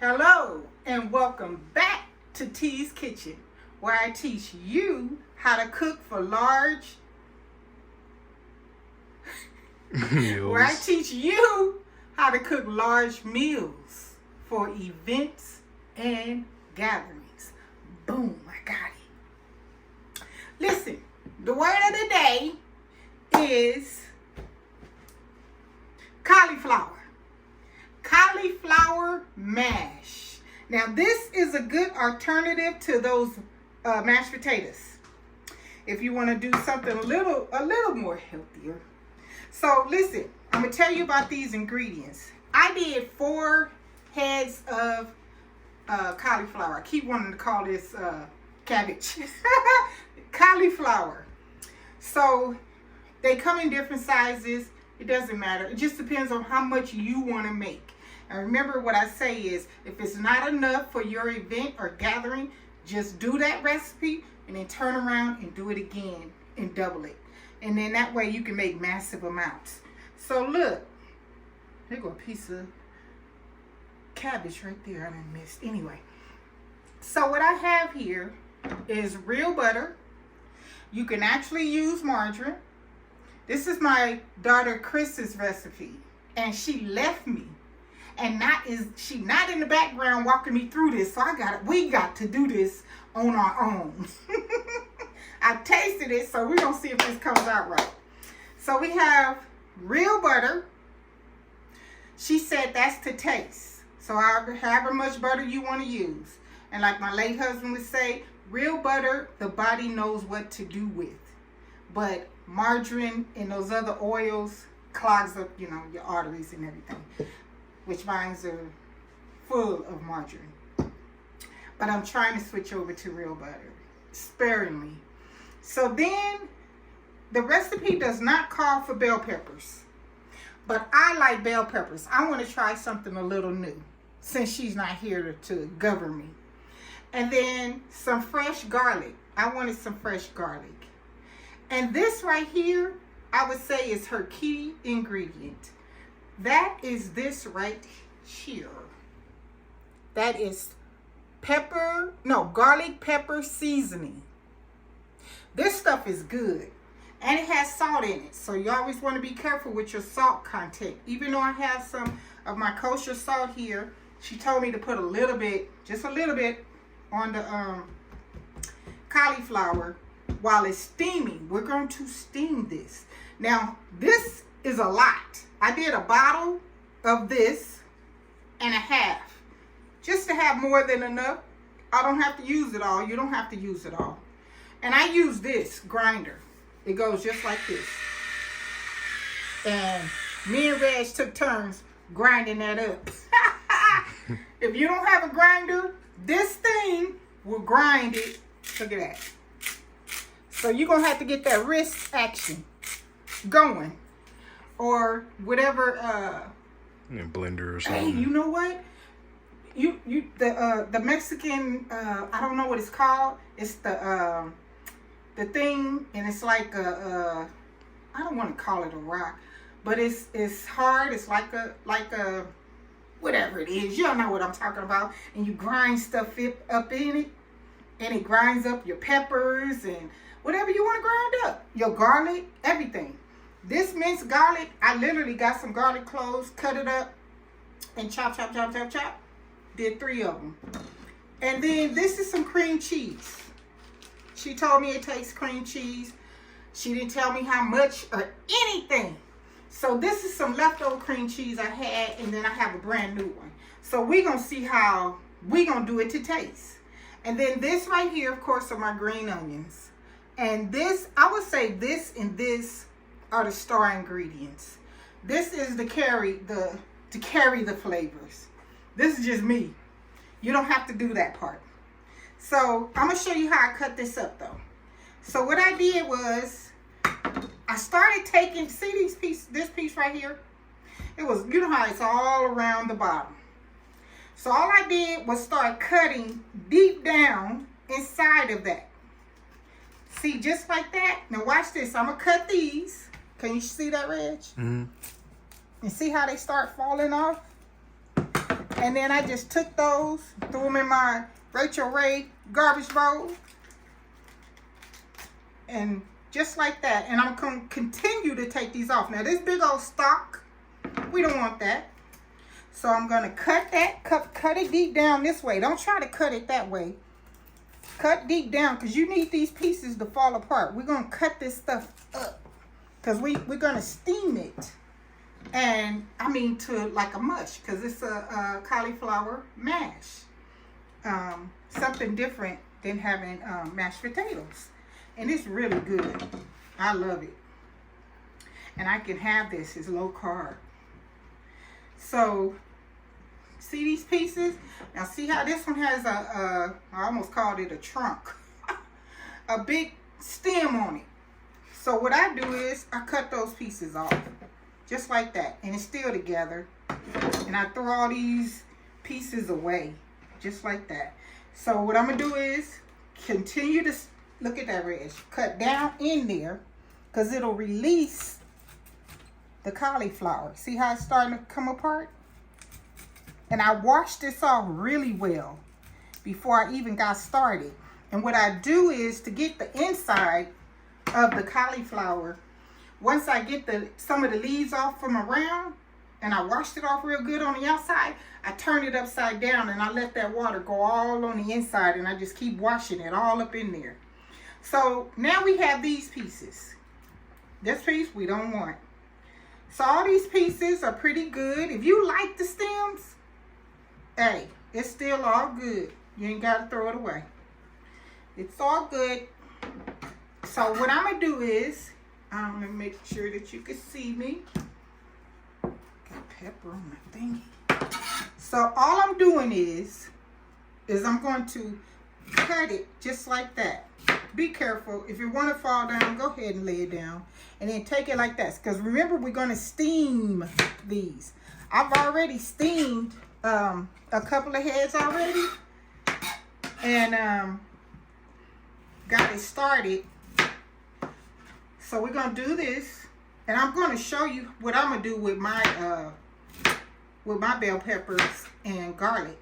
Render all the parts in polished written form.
Hello and welcome back to T's Kitchen, where I teach you how to cook for large meals. Where I teach you how to cook large meals for events and gatherings. Boom, I got it. Listen, the word of the day is cauliflower. Cauliflower mash. Now this is a good alternative to those mashed potatoes. If you want to do something a little more healthier. So listen, I'm gonna tell you about these ingredients. I did 4 heads of cauliflower. I keep wanting to call this cabbage. Cauliflower. So they come in different sizes. It doesn't matter. It just depends on how much you want to make. And remember what I say is, if it's not enough for your event or gathering, just do that recipe and then turn around and do it again and double it. And then that way you can make massive amounts. So look, there go a piece of cabbage right there I done missed. Anyway, so what I have here is real butter. You can actually use margarine. This is my daughter Chris's recipe, and she left me, and she not in the background walking me through this. So we got to do this on our own. I tasted it, so we're gonna see if this comes out right. So we have real butter. She said that's to taste. So however much butter you want to use, and like my late husband would say, real butter the body knows what to do with, but margarine and those other oils clogs up, your arteries and everything, which mine are full of margarine. But I'm trying to switch over to real butter, sparingly. So then, the recipe does not call for bell peppers, but I like bell peppers. I want to try something a little new, since she's not here to govern me. And then some fresh garlic. I wanted some fresh garlic. And this right here, I would say is her key ingredient. That is this right here. That is garlic pepper seasoning. This stuff is good. And it has salt in it. So you always want to be careful with your salt content. Even though I have some of my kosher salt here, she told me to put a little bit, just a little bit, on the cauliflower while it's steaming. We're going to steam this. Now, this is a lot. I did a bottle of this and a half, just to have more than enough. I don't have to use it all. You don't have to use it all. And I use this grinder. It goes just like this. And me and Reg took turns grinding that up. If you don't have a grinder, this thing will grind it. Look at that. So you're going to have to get that wrist action going. Or whatever. Blender or something. Hey, you know what? The Mexican, I don't know what it's called. It's the thing, and it's like I don't want to call it a rock, but it's hard. It's like a whatever it is. You don't know what I'm talking about. And you grind stuff up in it, and it grinds up your peppers and whatever you want to grind up. Your garlic, everything. This minced garlic, I literally got some garlic cloves, cut it up, and chop. Did 3 of them. And then this is some cream cheese. She told me it takes cream cheese. She didn't tell me how much or anything. So this is some leftover cream cheese I had, and then I have a brand new one. So we're going to see how we're going to do it to taste. And then this right here, of course, are my green onions. And this, I would say this and this are the star ingredients. This is to carry the flavors. This is just me. You don't have to do that part. So I'm going to show you how I cut this up though. So what I did was, I started taking, see this piece right here? It was, you know how it's all around the bottom. So all I did was start cutting deep down inside of that. See, just like that. Now watch this. I'm going to cut these. Can you see that, Reg? Mm-hmm. And see how they start falling off? And then I just took those, threw them in my Rachel Ray garbage bowl. And just like that. And I'm going to continue to take these off. Now this big old stalk, we don't want that. So I'm going to cut that, cut it deep down this way. Don't try to cut it that way. Cut deep down because you need these pieces to fall apart. We're going to cut this stuff up because we're going to steam it. And I mean to like a mush because it's a cauliflower mash. Something different than having mashed potatoes. And it's really good. I love it. And I can have this. It's low carb. So, see these pieces? Now see how this one has I almost called it a trunk. A big stem on it. So what I do is I cut those pieces off. Just like that. And it's still together. And I throw all these pieces away. Just like that. So what I'm going to do is continue to, look at that ridge. Cut down in there. Because it'll release the cauliflower. See how it's starting to come apart? And I washed this off really well before I even got started. And what I do is to get the inside of the cauliflower, once I get some of the leaves off from around and I washed it off real good on the outside, I turn it upside down and I let that water go all on the inside and I just keep washing it all up in there. So now we have these pieces. This piece we don't want. So all these pieces are pretty good. If you like the stems, hey, it's still all good. You ain't got to throw it away. It's all good. So what I'm going to do is, I'm going to make sure that you can see me. Got pepper on my thingy. So all I'm doing is I'm going to cut it just like that. Be careful. If you want to fall down, go ahead and lay it down. And then take it like that. Because remember, we're going to steam these. I've already steamed a couple of heads already. And got it started. So we're going to do this. And I'm going to show you what I'm going to do with my bell peppers and garlic.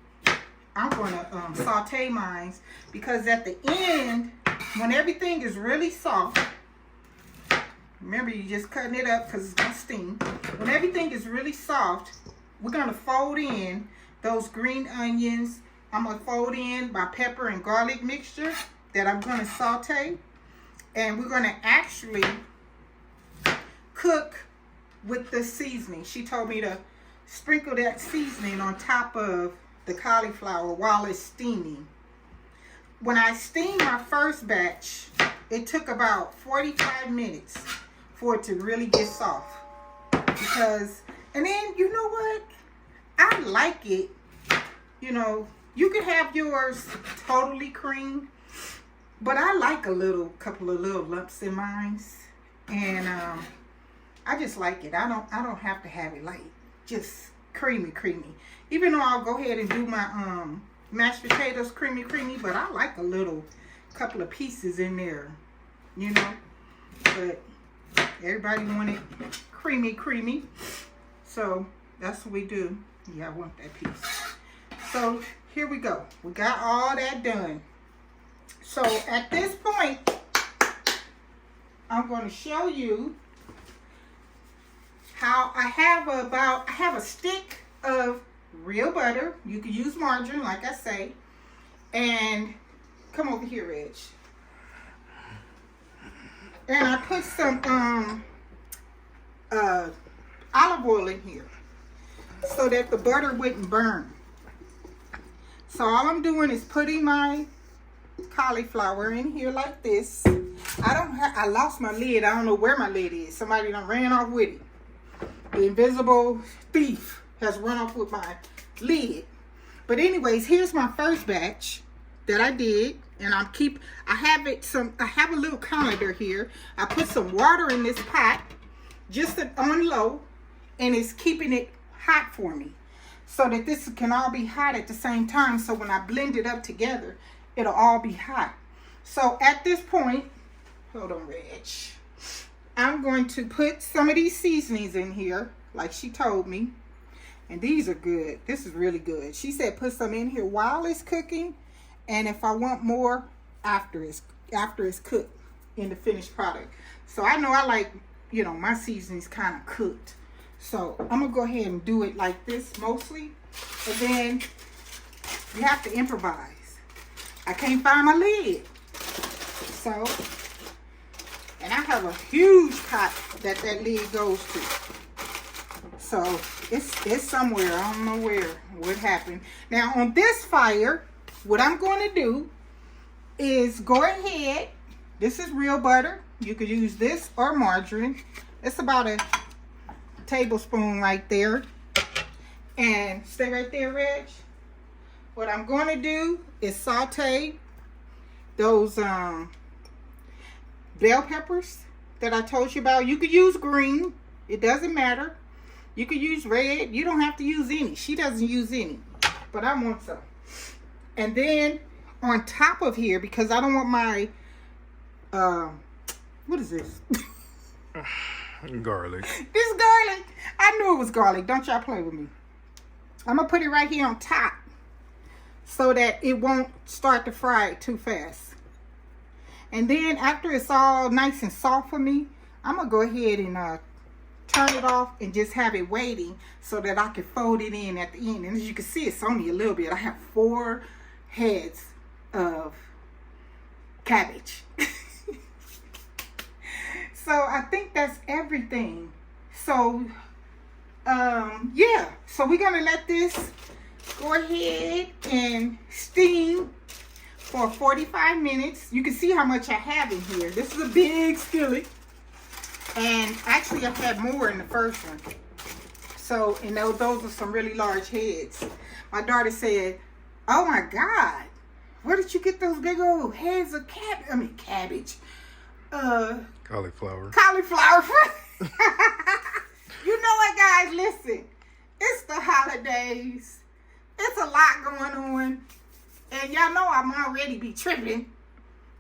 I'm going to saute mine. Because at the end, when everything is really soft, remember you're just cutting it up because it's going to steam. When everything is really soft, we're going to fold in those green onions. I'm going to fold in my pepper and garlic mixture that I'm going to saute. And we're going to actually cook with the seasoning. She told me to sprinkle that seasoning on top of the cauliflower while it's steaming. When I steamed my first batch, it took about 45 minutes for it to really get soft. And then, you know what? I like it. You know, you can have yours totally cream, but I like couple of little lumps in mine. And I just like it. I don't have to have it like just creamy. Even though I'll go ahead and do my mashed potatoes creamy, but I like a couple of pieces in there, you know. But everybody want it creamy. So that's what we do. Yeah, I want that piece. So here we go. We got all that done. So at this point, I'm going to show you how I have a stick of real butter. You can use margarine, like I say. And come over here, Reg. And I put some olive oil in here so that the butter wouldn't burn. So all I'm doing is putting my cauliflower in here like this. I lost my lid. I don't know where my lid is. Somebody done ran off with it. The invisible thief has run off with my lid. But anyways, here's my first batch that I did. And I have a little colander here. I put some water in this pot just on low, and it's keeping it hot for me so that this can all be hot at the same time. So when I blend it up together, it'll all be hot. So at this point, hold on, Reg. I'm going to put some of these seasonings in here, like she told me. And these are good. This is really good. She said put some in here while it's cooking, and if I want more, after it's cooked in the finished product. So I know I like, you know, my seasonings kind of cooked. So I'm going to go ahead and do it like this mostly. And then you have to improvise. I can't find my lid. So, and I have a huge pot that lid goes to. So it's somewhere. I don't know what happened. Now on this fire, what I'm going to do is go ahead. This is real butter. You could use this or margarine. It's about a tablespoon right there. And stay right there, Reg. What I'm going to do is saute those bell peppers that I told you about. You could use green. It doesn't matter. You could use red. You don't have to use any. She doesn't use any. But I want some. And then on top of here, because I don't want my, what is this? Garlic. This garlic. I knew it was garlic. Don't y'all play with me. I'm going to put it right here on top so that it won't start to fry too fast. And then after it's all nice and soft for me, I'm going to go ahead and turn it off and just have it waiting so that I can fold it in at the end. And as you can see, it's only a little bit. I have 4 heads of cabbage. So I think that's everything. So yeah, so we're gonna let this go ahead and steam for 45 minutes. You can see how much I have in here. This is a big skillet, and actually I've had more in the first one. So, and those are some really large heads. My daughter said, oh my God, where did you get those big old heads of cabbage? Cauliflower. Cauliflower. You know what, guys? Listen, it's the holidays. It's a lot going on. And y'all know I'm already be tripping.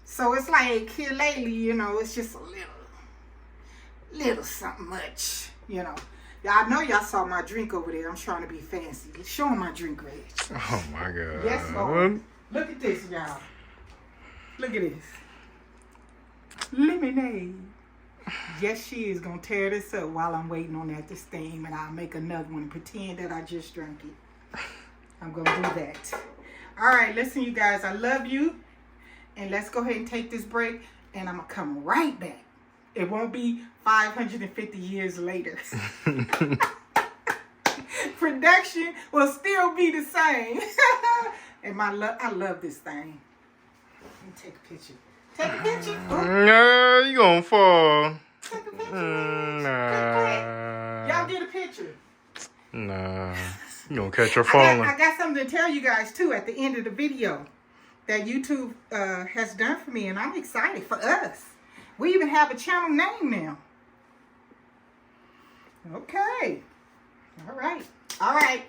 So it's like here lately, you know, it's just a little something much, you know. Y'all know y'all saw my drink over there. I'm trying to be fancy. Show them my drink, Reg. Oh my God. Yes, Lord. Look at this, y'all. Look at this. Lemonade. Yes, she is going to tear this up while I'm waiting on that to steam, and I'll make another one and pretend that I just drank it. I'm going to do that. All right, listen, you guys, I love you, and let's go ahead and take this break, and I'm going to come right back. It won't be 550 years later. Production will still be the same. And I love this thing. Let me take a picture. Take a picture. Nah, you gonna fall. Take a picture. Nah. Y'all get a picture. Nah. You gonna catch her falling. I got something to tell you guys too at the end of the video that YouTube has done for me, and I'm excited for us. We even have a channel name now. Okay. All right. All right.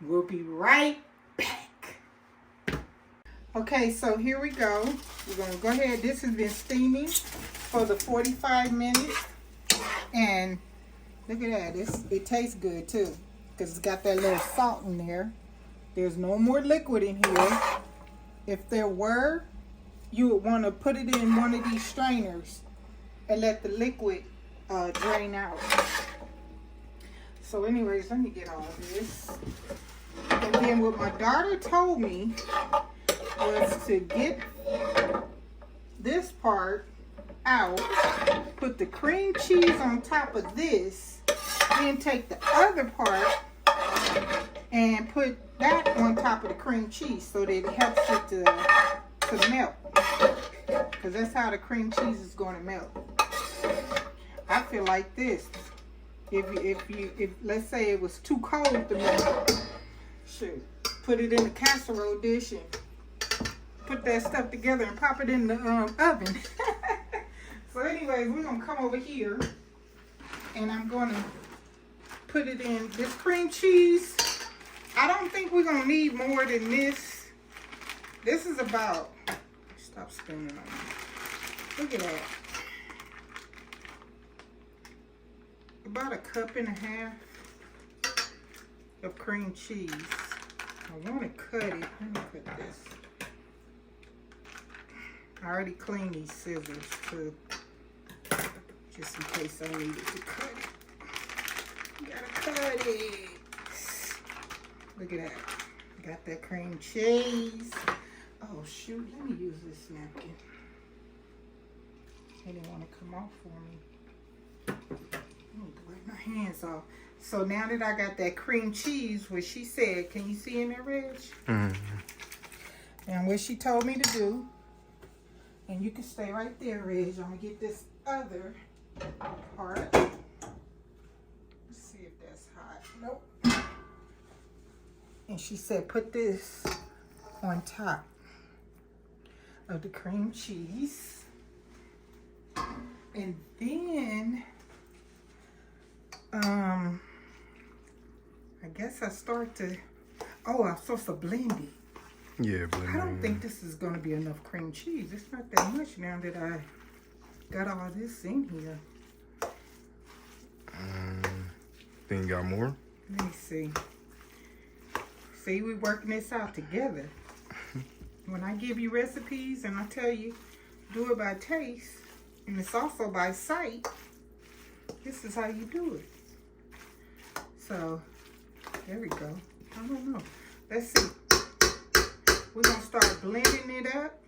We'll be right back. Okay, so here we go. We're going to go ahead. This has been steaming for the 45 minutes. And look at that. It tastes good too, because it's got that little salt in there. There's no more liquid in here. If there were, you would want to put it in one of these strainers and let the liquid drain out. So anyways, let me get all of this. And then what my daughter told me was to get this part out, put the cream cheese on top of this, then take the other part and put that on top of the cream cheese so that it helps it to melt. Because that's how the cream cheese is going to melt. I feel like this. If let's say it was too cold to melt, shoot, put it in a casserole dish and put that stuff together and pop it in the oven. So anyways, we're going to come over here and I'm going to put it in this cream cheese. I don't think we're going to need more than this. This is about, stop spinning on me. Look at that. About a cup and a half. of cream cheese. I want to cut it. Let me cut this. I already cleaned these scissors too, just in case I needed to cut it. Gotta cut it. Look at that. Got that cream cheese. Oh shoot, let me use this napkin. They didn't want to come off for me. I'm gonna wipe my hands off. So now that I got that cream cheese, what she said, can you see in there, Reg? Mm-hmm. And what she told me to do, and you can stay right there, Reg. I'm gonna get this other part. Let's see if that's hot. Nope. And she said, put this on top of the cream cheese. And then, I guess I start to, I'm supposed to blend it. Yeah, blend I don't think this is going to be enough cream cheese. It's not that much now that I got all this in here. Then you got more? Let me see. See, we're working this out together. When I give you recipes and I tell you, do it by taste, and it's also by sight, this is how you do it. So, there we go. I don't know. Let's see. We're going to start blending it up.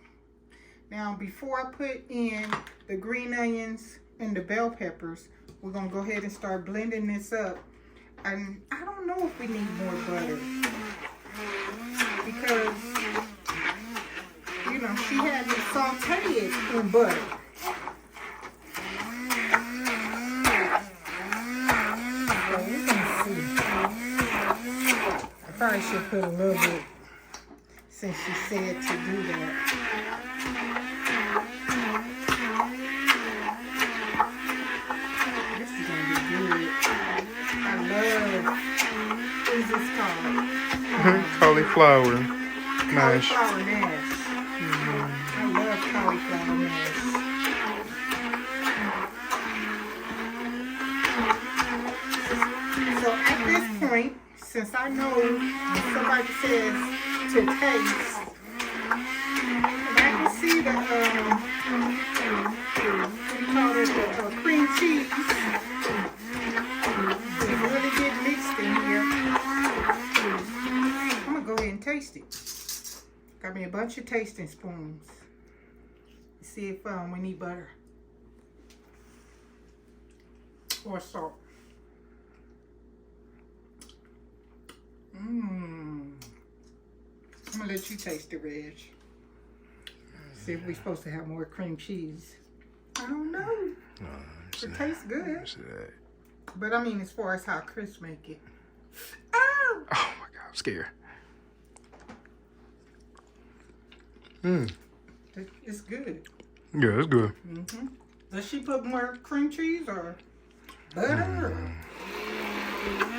Now, before I put in the green onions and the bell peppers, we're going to go ahead and start blending this up. And I don't know if we need more butter. Because, you know, she had me saute it in butter. So we're going to see. I probably should put a little bit since she said to do that. This is going to be good. I love, what is this called? Cauliflower mash. Cauliflower mash. I love cauliflower mash. So at this point, since I know when somebody says to taste, and I can see the we call it the cream cheese. It's really get mixed in here. I'm gonna go ahead and taste it. Got me a bunch of tasting spoons. See if we need butter or salt. I'm gonna let you taste it, Reg. See if we're supposed to have more cream cheese. I don't know. It tastes good. But I mean, as far as how Chris make it. Oh! Oh my God, I'm scared. It's good. Yeah, it's good. Does she put more cream cheese or butter?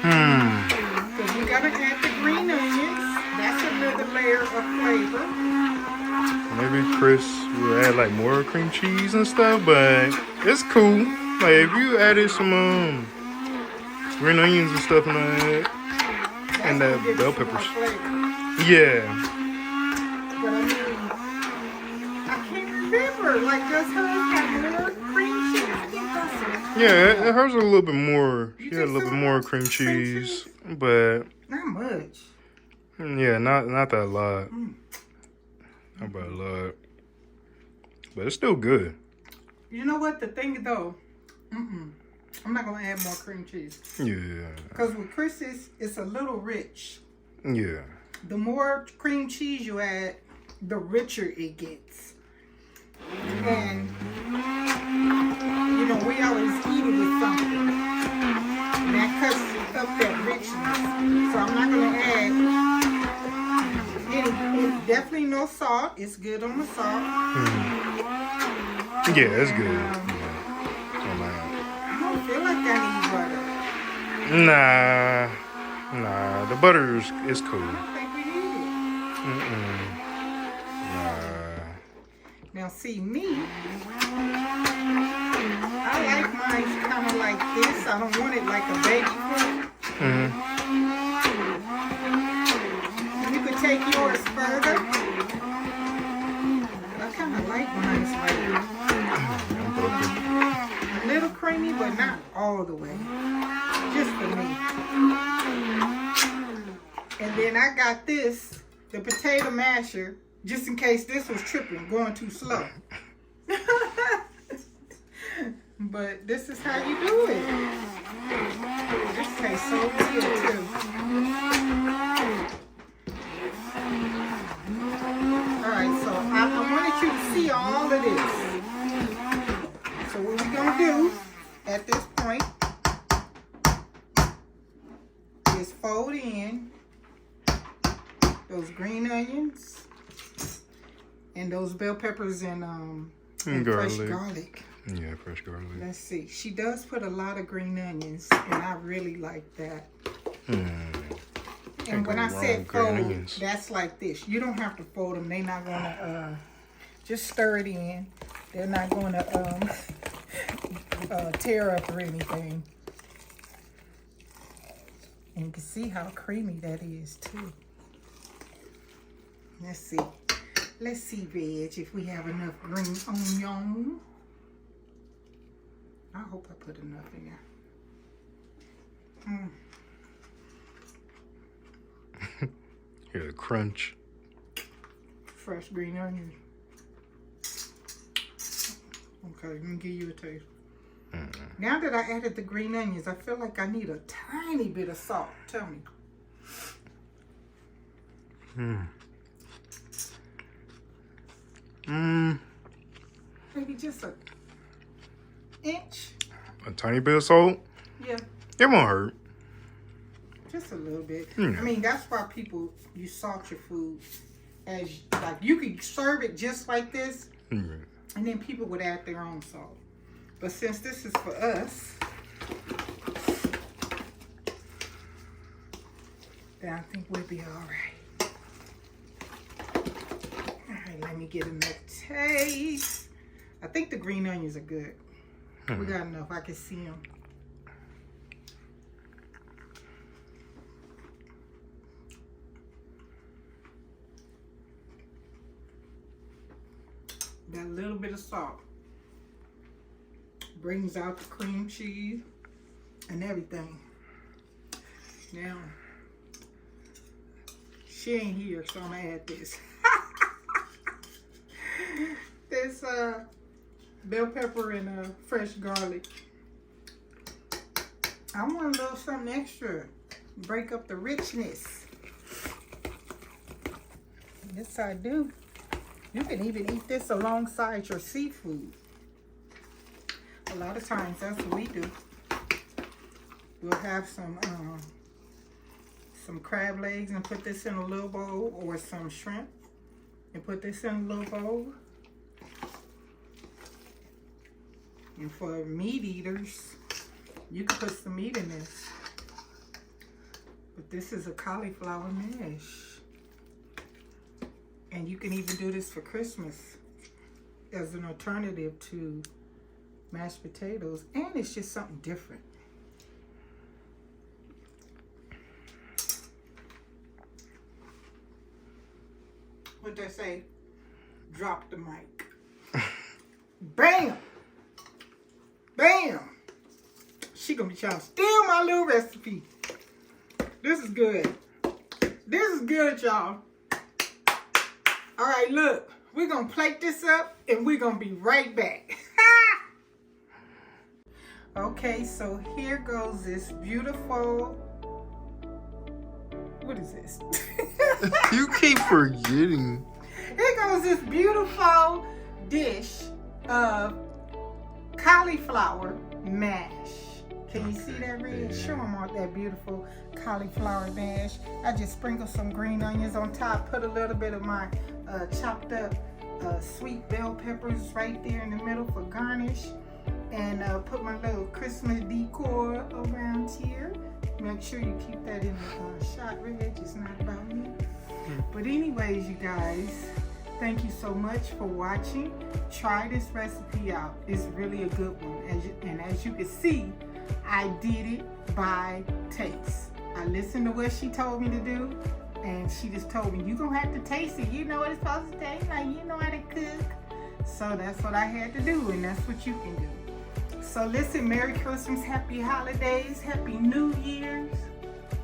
Because we gotta add the green onions. That's another layer of flavor. Maybe Chris will add like more cream cheese and stuff, but it's cool. Like if you added some green onions and stuff in that, and that bell peppers. Yeah. But I mean, I can't remember. Like, does hers have more cream cheese? I think that's it. Yeah, hers a little bit more. She had a little bit more cream cheese, but not much. Yeah, not that lot. Not by a lot. But it's still good. You know what? The thing though, I'm not gonna add more cream cheese. Yeah. Because with Chris, it's a little rich. Yeah. The more cream cheese you add, the richer it gets. And you know, we always eat it with something. And that cuts up that richness. So I'm not gonna add any, definitely no salt. It's good on the salt. Yeah, it's good. I don't feel like I need butter. Nah, the butter is cool. I don't think we need it. Nah. Now see me, I like mine kind of like this. I don't want it like a baby food. take yours further. I kind of like mine like a little creamy, but not all the way. Just for me. And then I got this, the potato masher, just in case this was tripping, going too slow. But this is how you do it. This tastes so good too. Alright, so I wanted you to see all of this. So what we're going to do at this point is fold in those green onions and those bell peppers and fresh garlic. Yeah, fresh garlic. Let's see. She does put a lot of green onions, and I really like that. And when I said fold, that's like this. You don't have to fold them. They're not going to, just stir it in. They're not going to tear up or anything. And you can see how creamy that is, too. Let's see. Let's see, Reg, if we have enough green onion. I hope I put enough in there. Hear the crunch. Fresh green onion. Okay, let me give you a taste. Now that I added the green onions, I feel like I need a tiny bit of salt. Tell me. Maybe just an inch. A tiny bit of salt? Yeah. It won't hurt. Just a little bit. I mean, that's why you salt your food. Like, you could serve it just like this, and then people would add their own salt. But since this is for us, then I think we'll be all right. All right, let me get enough taste. I think the green onions are good. We got enough. I can see them. That little bit of salt brings out the cream cheese and everything. Now, she ain't here, so I'm gonna add this. This bell pepper and fresh garlic. I want a little something extra. Break up the richness. Yes, I do. You can even eat this alongside your seafood. A lot of times, that's what we do. We'll have some crab legs and put this in a little bowl, or some shrimp and put this in a little bowl. And for meat eaters, you can put some meat in this. But this is a cauliflower mash. And you can even do this for Christmas as an alternative to mashed potatoes. And it's just something different. What'd they say? Drop the mic. Bam! Bam! She gonna be trying to steal my little recipe. This is good. This is good, y'all. All right, look. We're gonna plate this up and we're gonna be right back. Okay, so here goes this beautiful... What is this? You keep forgetting. Here goes this beautiful dish of cauliflower mash. Can you see that, Red? Show them all that beautiful cauliflower mash. I just sprinkled some green onions on top, put a little bit of my chopped up sweet bell peppers right there in the middle for garnish, and put my little Christmas decor around here. Make sure you keep that in the shot, Red. It's not about me. But anyways, you guys, thank you so much for watching. Try this recipe out. It's really a good one. And as you can see, I did it by taste. I listened to what she told me to do, And she just told me, you gonna have to taste it. You know what it's supposed to taste like. You know how to cook. So that's what I had to do, and that's what you can do. So listen, Merry Christmas, Happy Holidays, Happy New Year's.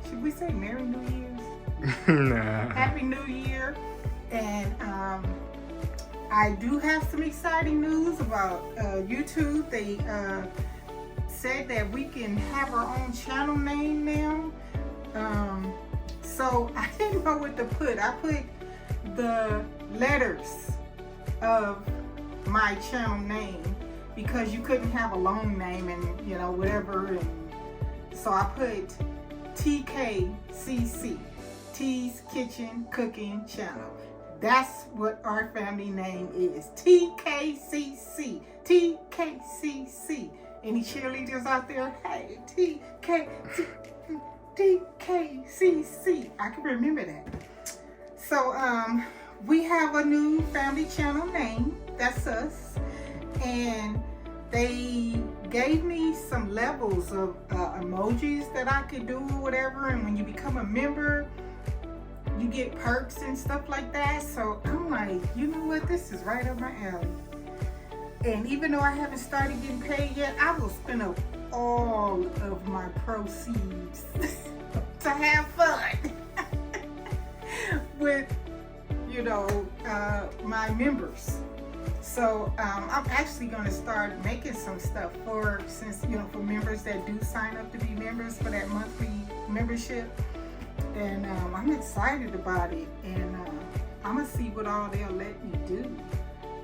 Should we say Merry New Year's? Nah. Happy New Year. And I do have some exciting news about YouTube. They said that we can have our own channel name now. So I didn't know what to put. I put the letters of my channel name because you couldn't have a long name and, you know, whatever. And so I put TKCC, T's Kitchen Cooking Channel. That's what our family name is. TKCC. TKCC. Any cheerleaders out there? Hey, TKCC. I can remember that. So, we have a new family channel name. That's us. And they gave me some levels of emojis that I could do or whatever. And when you become a member, you get perks and stuff like that. So I'm like, you know what? This is right up my alley. And even though I haven't started getting paid yet, I will spend up all of my proceeds to have fun with, you know, my members. So I'm actually going to start making some stuff for members that do sign up to be members for that monthly membership. And I'm excited about it. And I'm going to see what all they'll let me do,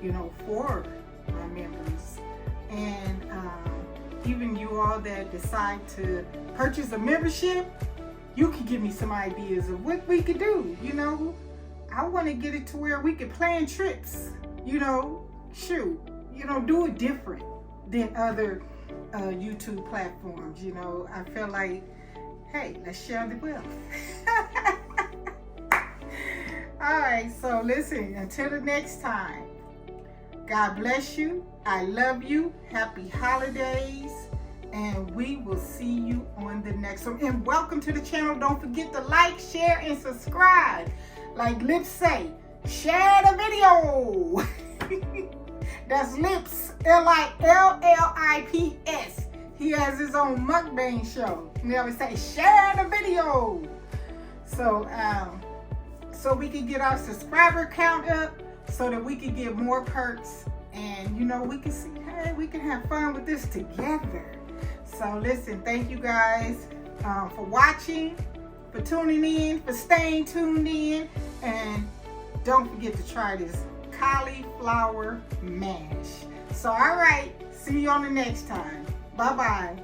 you know, for my members. And even you all that decide to purchase a membership, you can give me some ideas of what we could do. You know, I want to get it to where we can plan trips, you know, shoot, you know, do it different than other YouTube platforms. You know, I feel like, hey, let's share the wealth. All right, so listen, until the next time, God bless you. I love you. Happy holidays. And we will see you on the next one. And welcome to the channel. Don't forget to like, share, and subscribe. Like Lips say, share the video. That's Lips, Lillips. He has his own mukbang show. We always say, share the video. So, so we can get our subscriber count up so that we can get more perks. And, you know, we can see, hey, we can have fun with this together. So, listen, thank you guys for watching, for tuning in, for staying tuned in. And don't forget to try this cauliflower mash. So, all right, see you on the next time. Bye-bye.